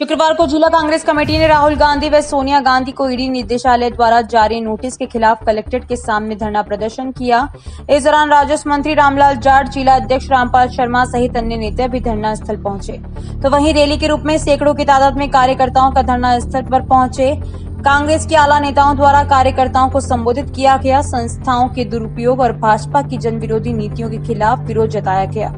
शुक्रवार को जिला कांग्रेस कमेटी ने राहुल गांधी व सोनिया गांधी को ईडी निदेशालय द्वारा जारी नोटिस के खिलाफ कलेक्ट्रेट के सामने धरना प्रदर्शन किया। इस दौरान राजस्व मंत्री रामलाल जाट, जिला अध्यक्ष रामपाल शर्मा सहित अन्य नेता भी धरना स्थल पहुंचे। तो वहीं रैली के रूप में सैकड़ों की तादाद में कार्यकर्ताओं का धरना स्थल पर पहुंचे। कांग्रेस के आला नेताओं द्वारा कार्यकर्ताओं को संबोधित किया गया। संस्थाओं के दुरुपयोग और भाजपा की जन विरोधी नीतियों के खिलाफ विरोध जताया गया।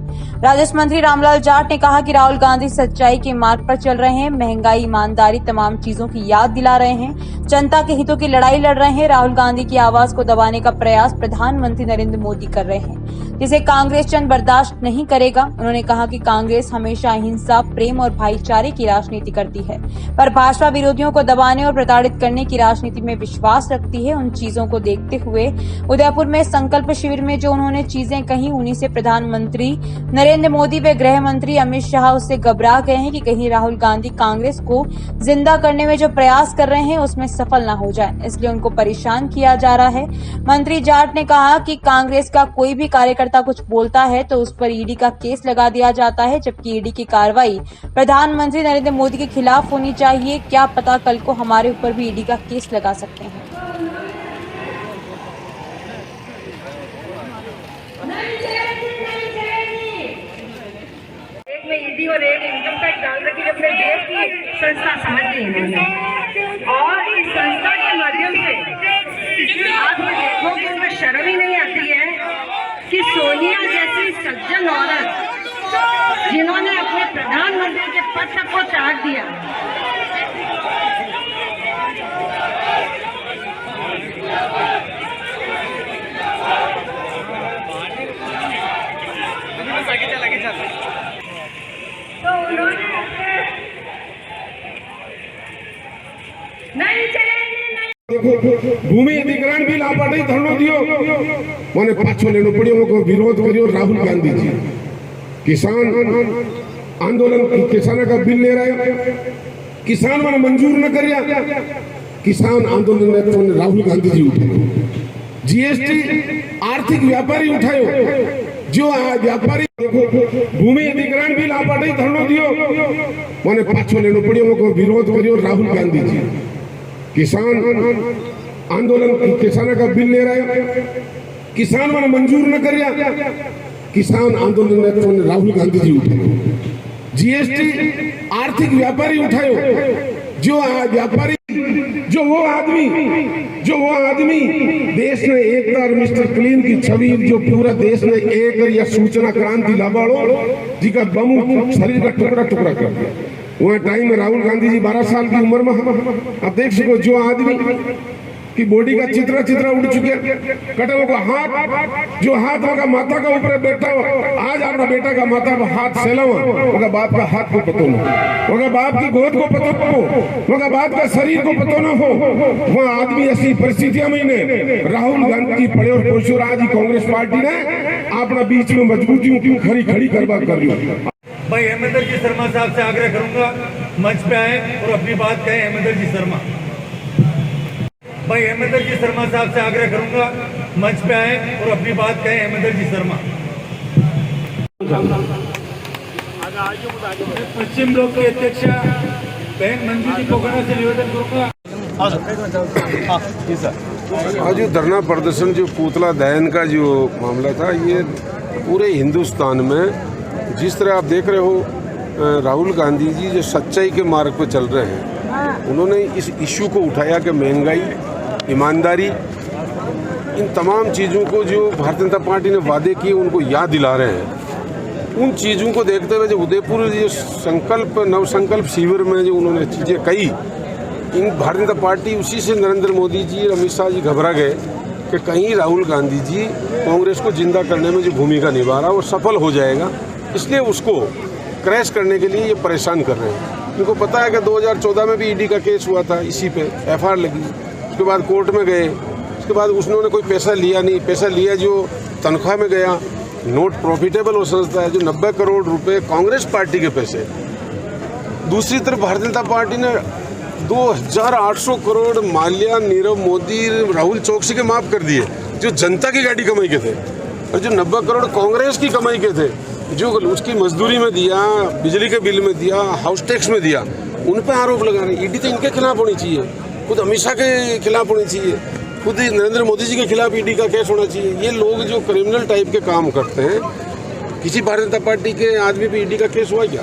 राजस्व मंत्री रामलाल जाट ने कहा कि राहुल गांधी सच्चाई के मार्ग पर चल रहे हैं, महंगाई, ईमानदारी तमाम चीजों की याद दिला रहे हैं, जनता के हितों की लड़ाई लड़ रहे हैं। राहुल गांधी की आवाज को दबाने का प्रयास प्रधानमंत्री नरेंद्र मोदी कर रहे हैं, जिसे कांग्रेस चंद बर्दाश्त नहीं करेगा। उन्होंने कहा कि कांग्रेस हमेशा अहिंसा, प्रेम और भाईचारे की राजनीति करती है, पर भाजपा विरोधियों को दबाने और प्रताड़ित करने की राजनीति में विश्वास रखती है। उन चीजों को देखते हुए उदयपुर में संकल्प शिविर में जो उन्होंने चीजें कही, उन्हीं से प्रधानमंत्री नरेंद्र मोदी व गृह मंत्री अमित शाह उससे घबरा गए हैं कि कहीं राहुल गांधी कांग्रेस को जिंदा करने में जो प्रयास कर रहे हैं उसमें सफल न हो जाए, इसलिए उनको परेशान किया जा रहा है। मंत्री जाट ने कहा कि कांग्रेस का कोई भी कार्यकर्ता कुछ बोलता है तो उस पर ईडी का केस लगा दिया जाता है, जबकि ईडी की कार्रवाई प्रधानमंत्री नरेंद्र मोदी के खिलाफ होनी चाहिए। क्या पता कल को हमारे ऊपर भी ईडी का केस लगा सकते हैं। एक में ईडी और एक इनकम टैक्स डाल रखी है, अपने देश की संस्था समझ ली इन्होंने, और इस संस्था के माध्यम से आप ये देखो कि उनमें शर्म ही नहीं आती है कि सोनिया जैसी सज्जन औरत जिन्होंने अपने प्रधानमंत्री के पद तक को त्याग दिया, तो उन्होंने नहीं चलेगी। भूमि अधिग्रहण बिल आप धरणो दियो मैंने पाछो लेनो पड़ियो को विरोध करियो। राहुल गांधी जी किसान आंदोलन, किसानों का बिल ले रहे, किसान मैंने मंजूर न करिया, किसान आंदोलन में राहुल गांधी जी उठायो। जीएसटी आर्थिक व्यापारी उठायो, जो व्यापारी भूमि अधिग्रहण बिल आप धरणो दियो मैंने पाछो लेनो पड़ियो को विरोध करियो। राहुल गांधी जी किसान आंदोलन, किसानों का बिल ले रहे, किसान मैंने मंजूर न करिया, किसान आंदोलन में राहुल गांधी जी उठायो। जीएसटी आर्थिक व्यापारी उठायो, जो व्यापारी, जो वो आदमी देश में एकता और मिस्टर क्लीन की छवि, जो पूरा देश में एक या सूचना क्रांति लावाड़ो जिका बम शरीर का टुकड़ा टुकड़ा कर दिया। वह टाइम में राहुल गांधी जी 12 साल की उम्र में, अब देख सको जो आदमी की बॉडी का चित्रा उड़ चुके, कटे वो हाथ, जो हाथ होगा माता का ऊपर बैठा हो, आज अपना बेटा का माता का हाथ सेलावा, होगा बाप का हाथ को पतो न हो, होगा बाप की गोद को पतो न हो, होगा बाप का शरीर को पतो न हो। वह आदमी ऐसी परिस्थितियां में ने राहुल गांधी पड़े और पोषो आज कांग्रेस पार्टी ने अपना बीच में मजबूतियों क्यों खड़ी करवा कर रही। भाई हेमंत जी शर्मा साहब से आग्रह करूंगा मंच पे आए और अपनी बात कहें। हेमंत जी शर्मा, भाई हेमंत जी शर्मा साहब से आग्रह करूंगा मंच पे आए और अपनी बात कहें। हेमंत जी शर्मा। पश्चिम ब्लॉक के अध्यक्ष बहन मंजू जी पोखरा से निवेदन करूंगा। आज जो धरना प्रदर्शन, जो पुतला दहन का जो मामला था, ये पूरे हिंदुस्तान में जिस तरह आप देख रहे हो, राहुल गांधी जी जो सच्चाई के मार्ग पर चल रहे हैं, उन्होंने इस इश्यू को उठाया कि महंगाई, ईमानदारी, इन तमाम चीज़ों को जो भारतीय जनता पार्टी ने वादे किए उनको याद दिला रहे हैं। उन चीज़ों को देखते हुए जो उदयपुर जो नव संकल्प शिविर में जो उन्होंने चीज़ें कही, इन भारतीय जनता पार्टी उसी से नरेंद्र मोदी जी और अमित शाह जी घबरा गए कि कहीं राहुल गांधी जी कांग्रेस को जिंदा करने में जो भूमिका निभा रहा वो सफल हो जाएगा, इसलिए उसको क्रैश करने के लिए ये परेशान कर रहे हैं। इनको पता है कि 2014 में भी ईडी का केस हुआ था, इसी पे एफआईआर लगी, उसके बाद कोर्ट में गए, उसके बाद उसने कोई पैसा लिया नहीं, पैसा लिया जो तनख्वाह में गया, नोट प्रॉफिटेबल हो सकता है, जो 90 करोड़ रुपए कांग्रेस पार्टी के पैसे। दूसरी तरफ भारतीय जनता पार्टी ने 2800 करोड़ माल्या, नीरव मोदी, राहुल चौकसी के माफ कर दिए, जो जनता की गाड़ी कमाई के थे, और जो 90 करोड़ कांग्रेस की कमाई के थे, जो उसकी मजदूरी में दिया, बिजली के बिल में दिया, हाउस टैक्स में दिया, उन पर आरोप लगा रहे हैं। ईडी तो इनके खिलाफ होनी चाहिए, खुद अमित शाह के खिलाफ होनी चाहिए, खुद नरेंद्र मोदी जी के खिलाफ ईडी का केस होना चाहिए। ये लोग जो क्रिमिनल टाइप के काम करते हैं, किसी भारतीय जनता पार्टी के आदमी पे ईडी का केस हुआ क्या?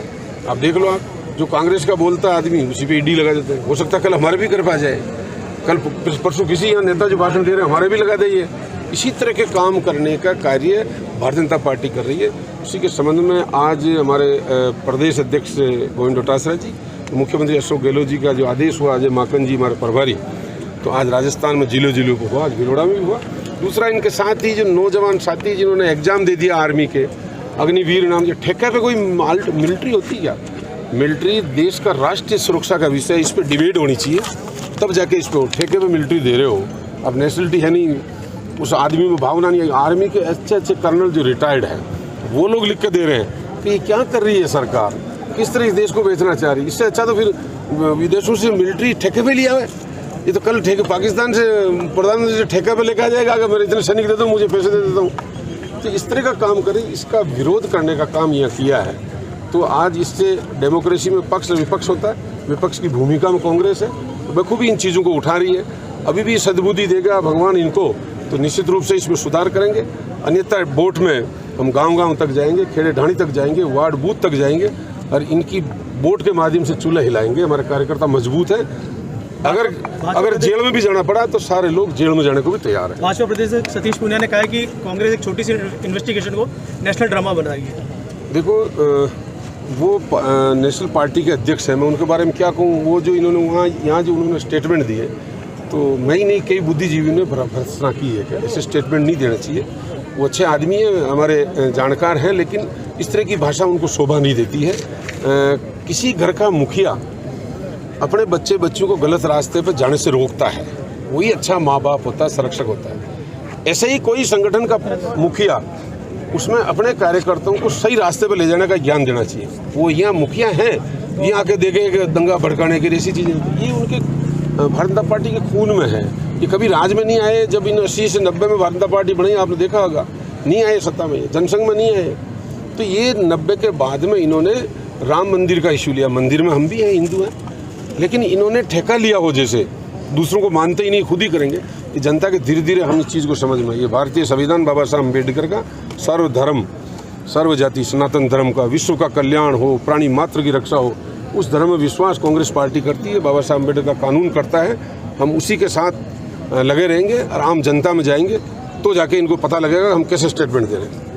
आप देख लो, आप जो कांग्रेस का बोलता आदमी उसी पे ईडी लगा देते हैं। हो सकता है कल हमारे भी घर पे आ जाए, कल परसों किसी यहाँ नेता जो भाषण दे रहे हैं हमारे भी लगा देंगे। इसी तरह के काम करने का कार्य भारतीय जनता पार्टी कर रही है। उसी के संबंध में आज हमारे प्रदेश अध्यक्ष गोविंद डोटासरा जी, मुख्यमंत्री अशोक गहलोत जी का जो आदेश हुआ, अजय माकन जी हमारे प्रभारी, तो आज राजस्थान में जिलों को हुआ, आज भिलोड़ा में भी हुआ। दूसरा, इनके साथ ही जो नौजवान साथी जिन्होंने एग्जाम दे दिया आर्मी के, अग्निवीर नाम के, ठेका पे कोई मिलिट्री होती क्या? मिलिट्री देश का राष्ट्रीय सुरक्षा का विषय, इस पर डिबेट होनी चाहिए, तब जाके इस पर ठेके पे मिलिट्री दे रहे हो। अब नेशनलिटी है नहीं, उस आदमी में भावना नहीं है। आर्मी के अच्छे कर्नल जो रिटायर्ड हैं वो लोग लिख के दे रहे हैं कि ये क्या कर रही है सरकार, किस तरह इस देश को बेचना चाह रही है। इससे अच्छा तो फिर विदेशों से मिलिट्री ठेके पे लिया है। ये तो कल ठेके पाकिस्तान से प्रधानमंत्री से ठेका पे लेकर आ जाएगा, अगर मैं इतने सैनिक देता हूँ, मुझे पैसे दे देता हूँ। तो इस तरह का काम करें, इसका विरोध करने का काम यह किया है। तो आज इससे डेमोक्रेसी में पक्ष विपक्ष होता है, विपक्ष की भूमिका में कांग्रेस है, बखूबी इन चीज़ों को उठा रही है। अभी भी सद्बुद्धि देगा भगवान इनको, तो निश्चित रूप से इसमें सुधार करेंगे। अन्यथा वोट में हम गांव-गांव तक जाएंगे, खेड़े ढाणी तक जाएंगे, वार्ड बूथ तक जाएंगे और इनकी वोट के माध्यम से चूल्हा हिलाएंगे। हमारे कार्यकर्ता मजबूत है। अगर जेल में भी जाना पड़ा तो सारे लोग जेल में जाने को भी तैयार है। भाजपा प्रदेश सतीश पूनिया ने कहा है कि कांग्रेस एक छोटी सी इन्वेस्टिगेशन को नेशनल ड्रामा बना रही है। देखो, वो नेशनल पार्टी के अध्यक्ष हैं, मैं उनके बारे में क्या कहूँ। वो जो इन्होंने यहाँ जो उन्होंने स्टेटमेंट दिए, तो मैं ही नहीं, कई बुद्धिजीवी ने भर्त्सना की है कि ऐसे स्टेटमेंट नहीं देना चाहिए। वो अच्छे आदमी हैं, हमारे जानकार हैं, लेकिन इस तरह की भाषा उनको शोभा नहीं देती है। किसी घर का मुखिया अपने बच्चों को गलत रास्ते पर जाने से रोकता है, वही अच्छा माँ बाप होता है, संरक्षक होता है। ऐसे ही कोई संगठन का मुखिया उसमें अपने कार्यकर्ताओं को सही रास्ते पर ले जाने का ज्ञान देना चाहिए। वो यहाँ मुखिया हैं, ये आके देखे दंगा भड़काने की ऐसी चीज़ें, ये उनके भारतीय जनता पार्टी के खून में है। ये कभी राज में नहीं आए। जब इन 80 से 90 में भारतीय जनता पार्टी बनी, आपने देखा होगा, नहीं आए सत्ता में, जनसंघ में नहीं आए। तो ये 90 के बाद में इन्होंने राम मंदिर का इशू लिया। मंदिर में हम भी हैं, हिंदू हैं, लेकिन इन्होंने ठेका लिया हो, जैसे दूसरों को मानते ही नहीं, खुद ही करेंगे। ये जनता के धीरे धीरे हम इस चीज़ को समझ में, ये भारतीय संविधान बाबा साहब अम्बेडकर का सर्वधर्म सर्व जाति सनातन धर्म का, विश्व का कल्याण हो, प्राणी मात्र की रक्षा हो, उस धर्म में विश्वास कांग्रेस पार्टी करती है। बाबा साहब अम्बेडकर का कानून करता है। हम उसी के साथ लगे रहेंगे और आम जनता में जाएंगे, तो जाके इनको पता लगेगा हम कैसे स्टेटमेंट दे रहे हैं।